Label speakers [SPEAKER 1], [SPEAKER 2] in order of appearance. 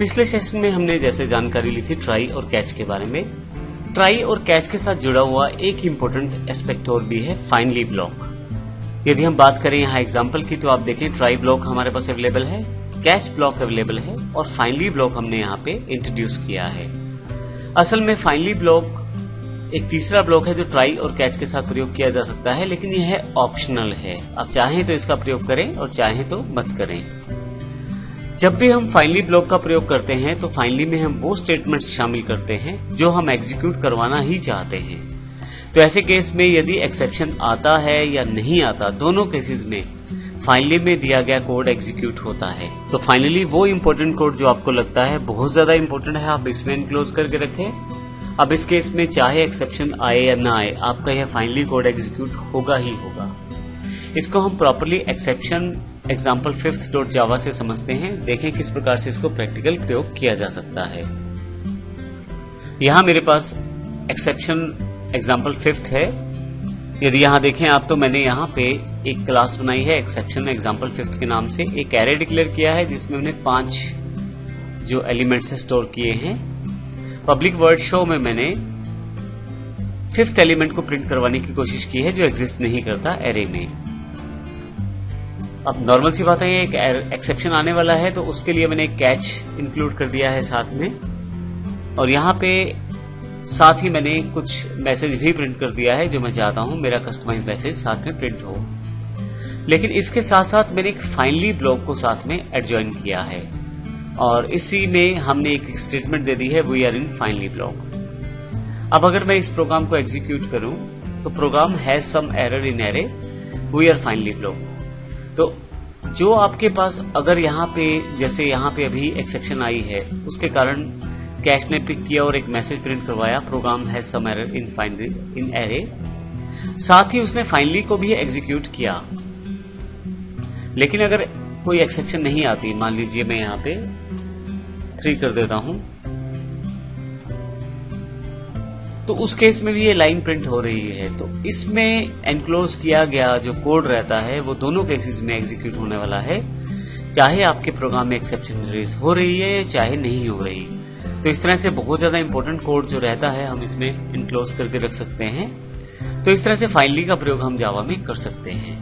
[SPEAKER 1] पिछले सेशन में हमने जैसे जानकारी ली थी ट्राई और कैच के बारे में। ट्राई और कैच के साथ जुड़ा हुआ एक इम्पोर्टेंट एस्पेक्ट और भी है फाइनली ब्लॉक। यदि हम बात करें यहाँ एग्जांपल की तो आप देखें ट्राई ब्लॉक हमारे पास अवेलेबल है, कैच ब्लॉक अवेलेबल है और फाइनली ब्लॉक हमने यहाँ पे इंट्रोड्यूस किया है। असल में फाइनली ब्लॉक एक तीसरा ब्लॉक है जो ट्राई और कैच के साथ प्रयोग किया जा सकता है, लेकिन यह ऑप्शनल है। आप चाहें तो इसका प्रयोग करें और चाहें तो मत करें। जब भी हम फाइनली ब्लॉक का प्रयोग करते हैं तो फाइनली में हम वो स्टेटमेंट्स शामिल करते हैं जो हम एग्जीक्यूट करवाना ही चाहते हैं। तो ऐसे केस में यदि एक्सेप्शन आता है या नहीं आता, दोनों केसेस में फाइनली में दिया गया कोड एग्जीक्यूट होता है। तो फाइनली वो इम्पोर्टेंट कोड जो आपको लगता है बहुत ज्यादा इम्पोर्टेंट है, आप इसमें इनक्लोज करके रखें। अब इस केस में चाहे एक्सेप्शन आए या ना आए, आपका यह फाइनली कोड एग्जीक्यूट होगा ही होगा। इसको हम प्रॉपर्ली एक्सेप्शन एग्जाम्पल 5th.java से समझते हैं। देखें किस प्रकार से इसको प्रैक्टिकल प्रयोग किया जा सकता है। यहां मेरे पास एक्सेप्शन एग्जाम्पल 5th है। यदि यहां देखें आप तो मैंने यहां पे एक क्लास बनाई है एक्सेप्शन एग्जाम्पल 5th के नाम से। एक एरे डिक्लेयर किया है जिसमें हमने 5 जो एलिमेंट्स स्टोर किए हैं। पब्लिक वर्ड शो में मैंने 5th एलिमेंट को प्रिंट करवाने की कोशिश की है जो एग्जिस्ट नहीं करता एरे में। अब नॉर्मल सी बात है, एक एक्सेप्शन आने वाला है तो उसके लिए मैंने एक कैच इंक्लूड कर दिया है साथ में, और यहाँ पे साथ ही मैंने कुछ मैसेज भी प्रिंट कर दिया है जो मैं चाहता हूं मेरा कस्टमाइज मैसेज साथ में प्रिंट हो। लेकिन इसके साथ साथ मैंने एक फाइनली ब्लॉक को साथ में एडजॉइन किया है और इसी में हमने एक स्टेटमेंट दे दी है we are in finally block. अब अगर मैं इस प्रोग्राम को एग्जीक्यूट करूं तो program has some error in array we are finally block. तो जो आपके पास अगर यहाँ पे जैसे यहाँ पे अभी एक्सेप्शन आई है उसके कारण कैश ने पिक किया और एक मैसेज प्रिंट करवाया program has some error in array, साथ ही उसने फाइनली को भी एग्जीक्यूट किया। लेकिन अगर कोई एक्सेप्शन नहीं आती, मान लीजिए मैं यहाँ पे 3 कर देता हूं, तो उस केस में भी ये लाइन प्रिंट हो रही है। तो इसमें एनक्लोज किया गया जो कोड रहता है वो दोनों केसेस में एग्जीक्यूट होने वाला है, चाहे आपके प्रोग्राम में एक्सेप्शन रेज हो रही है चाहे नहीं हो रही। तो इस तरह से बहुत ज्यादा इंपॉर्टेंट कोड जो रहता है हम इसमें इनक्लोज करके रख सकते हैं। तो इस तरह से फाइनली का प्रयोग हम जावा में कर सकते हैं।